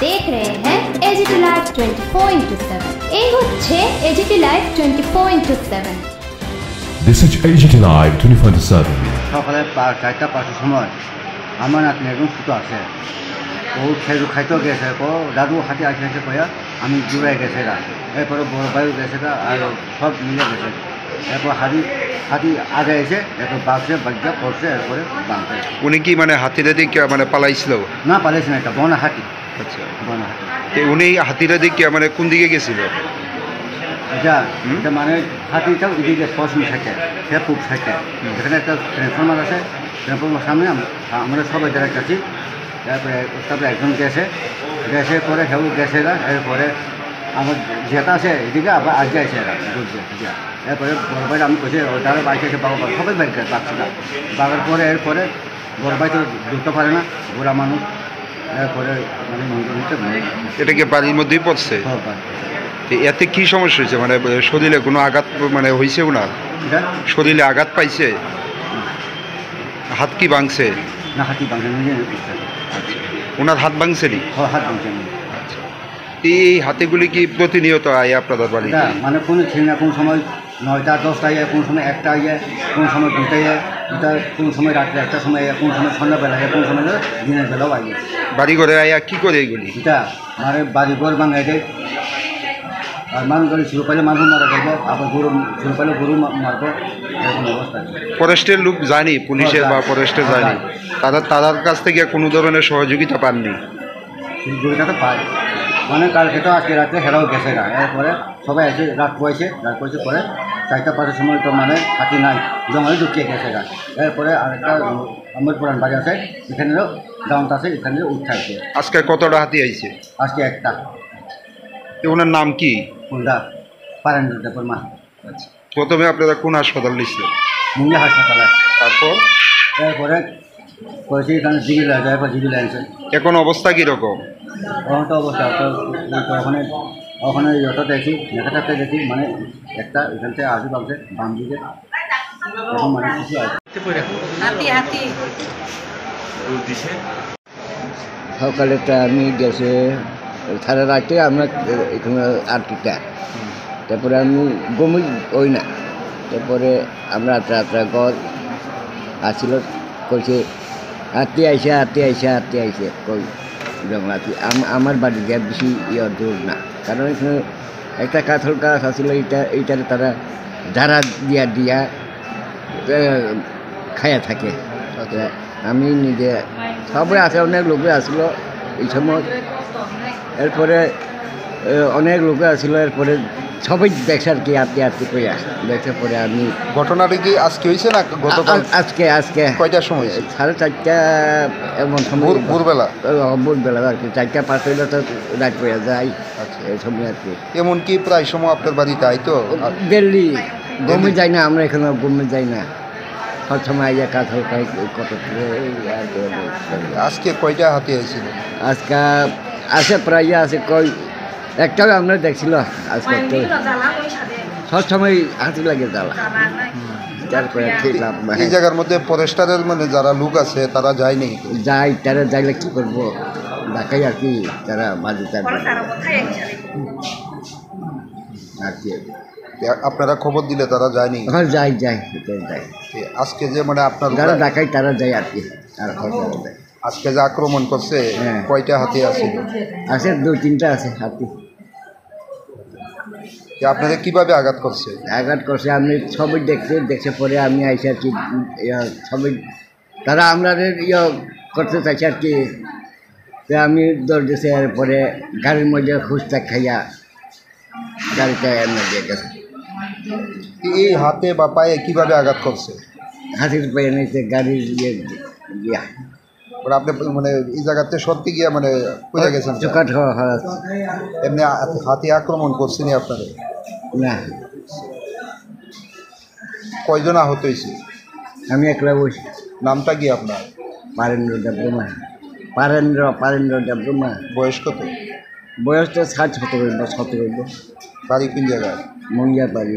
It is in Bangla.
देख रहे हैं एजीटी लाइव 24/7 এই হচ্ছে AGT live 24/7 This is AGT Live 24/7 সকালে 4:05টার সময় আমার নাতনি একদম সুতো আছে ও খেজুর খাইতেও গেছে ও দাদু হাতে আসে কয়া আমি জুড়াই গেছে গা এরপরে বড় ভাইও গেছে গা আর সব মিলে গেছে এরপর হাতি আগে এসে এরপর বাঘছে বাঘা পড়ছে এরপরে বাঁধে উনি কি মানে হাতিটা দিকে মানে পালাইছিল না পালাইছে না এটা বনা হাতি আচ্ছা বনা হাতি উনি হাতিটা দিকে মানে কোন দিকে গেছিল এটা এটা মানে হাতিটাও এদিকে পশ্চিম থাকে সে পূব থাকে এখানে একটা ট্রান্সফরমার আছে ট্রান্সফরমার সামনে আমরা সবাই যারা কাছি তারপরে একজন গ্যাসের পরে হেউ গেছে না এরপরে আমার যেটা আছে এদিকে আবার আগে আছে এরপরে বড় ভাই আমি কইছি তারা বাইক আছে বাবা সবাই বাইক পাচ্ছিল বাগার পরে এরপরে বড় ভাই তো ঢুকতে পারে না বুড়া মানুষ এরপরে মানে এটা কি বাড়ির মধ্যেই পড়ছে এতে কি সমস্যা হয়েছে মানে শরীরে কোনো আঘাত মানে হয়েছে ওনার শরীরে আঘাত পাইছে হাত কি ভাঙছে না হাতি ভাঙছে ওনার হাত ভাঙছে নি হাত ভাঙছে আচ্ছা এই হাতিগুলি কি প্রতিনিয়ত আয় আপনাদের বাড়ি মানে কোনো ঠিক না কোন সময় 9টা 10টা আয় কোন সময় 1টা আয় কোন সময় 2টা আয় দুটা কোন সময় রাত্রে 1টার সময় আয় কোন সময় সন্ধ্যাবেলা আয় কোন সময় দিনের বেলাও আয় বাড়ি ঘরে আয়া কি করে এগুলি এটা মানে বাড়ি ঘর ভাঙাই দেয় আর মানুষ যদি শুরু পাইলে মানুষ মারা যাবে আবার গরু শুরু পাইলে গরু মারবো এরকম অবস্থা ফরেস্টের লোক যায়নি পুলিশের বা ফরেস্টের যায়নি তাদের কাছ থেকে কোনো ধরনের সহযোগিতা পাননি সহযোগিতা তো পায় মানে কালকে তো আজকে রাত্রে হেরাও গেছে গা এরপরে সবাই এসে রাত পয়সে পরে 4টা-5টার সময় তো মানে হাতি নাই জঙ্গলে ঢুকিয়ে গেছে গা এরপরে আরেকটা আমার পুরান বাড়ি আছে এখানেও গ্রাউন্ড আছে এখানে উঠাইছে আজকে কতটা হাতি আইছে আজকে একটা ওনার নাম কি কোনটা পারেন্দ্র মা আচ্ছা প্রথমে আপনারা কোন হাসপাতাল নিচ্ছিলেন মুঙ্গি হাসপাতালে তারপর এরপরে কয়েছে এখানে জিবিল আছে এরপর জিবিল আনছে এখন অবস্থা কীরকম ওখানে তো অবস্থা তো ওখানে যত দেখি নেতাটাতে দেখি মানে একটা এখান থেকে আসি পাচ্ছে বাম দিকে এখন মানে কিছু আছে সকালেরটা আমি গেছে সারা রাতে আমরা এখানে আটটা তারপরে আমি গমি ওই না তারপরে আমরা রাত্রা ঘর আসছিল কইছে হাতি আইসে কই জঙ্গলাতি আমার বাড়ি গিয়ে বেশি দূর না কারণ এখানে একটা কাঁঠাল গাছ আসছিল এইটারে তারা ধারা দিয়া খাইয়া থাকে আমি নিজে সবাই আছে অনেক লোকে আসলো এই সময় এরপরে অনেক লোকে আসলো এরপরে সবাই দেখছে আর কি আটতে কইয়া দেখে পরে আমি ঘটনাটা কি আজকে হয়েছে না গতকাল আজকে কয়টার সময় 4:30 এমন সময় ভোরবেলা আর কি 4টা-5 হইলে তো রাত পড়ে যায় এই সময় আর কি এমনকি প্রায় সময় আপনার বাড়িতে আই তো দিল্লি গমে যাই না আমরা এখানে গমে যাই না সব সময় আইয়া কাঁঠাল খাই কত আজকে কয়টা হাতি হয়েছিল আজকে আছে প্রায় আছে কই একটাও আমরা দেখছিল আজকে সব সময় হাতি লাগে জ্বালা তারপরে এই জায়গার মধ্যে ফরেস্টারের মানে যারা লোক আছে তারা যায়নি তারা যাইলে কি করবো দেখাই আর কি তারা বাজে থাকবে আর কি আপনারা খবর দিলে তারা যায়নি হ্যাঁ যাই আজকে যে মানে আপনার যারা দেখাই তারা যায় আর কি আর আজকে যে আক্রমণ করছে কয়টা হাতি আছে 2-3টা আছে হাতি আপনাদের কিভাবে আঘাত করছে আমি সবাই দেখছে পরে আমি আইসি আর কি সবাই তারা আমাদের করতে চাইছে আর কি আমি দৌড় দিয়েছি এরপরে গাড়ির মধ্যে খুঁজতে খাইয়া গাড়িটা এনে দিয়ে গেছে এই হাতে বা পায়ে কিভাবে আঘাত করছে হাতির পায়ে নিয়েছে গাড়ির গিয়া আপনি মানে এই জায়গাতে সত্যি গিয়া মানে কোথায় গেছেন এমনি হাতি আক্রমণ করছেনি আপনাদের না কয়জন আহত হয়েছে আমি একলা বসি নামটা কি আপনার পারেন্দ্র দেবরুমা বয়স কত বয়স তো 60-70 বাড়ি কোন জায়গায় মঙ্গিয়া বাড়ি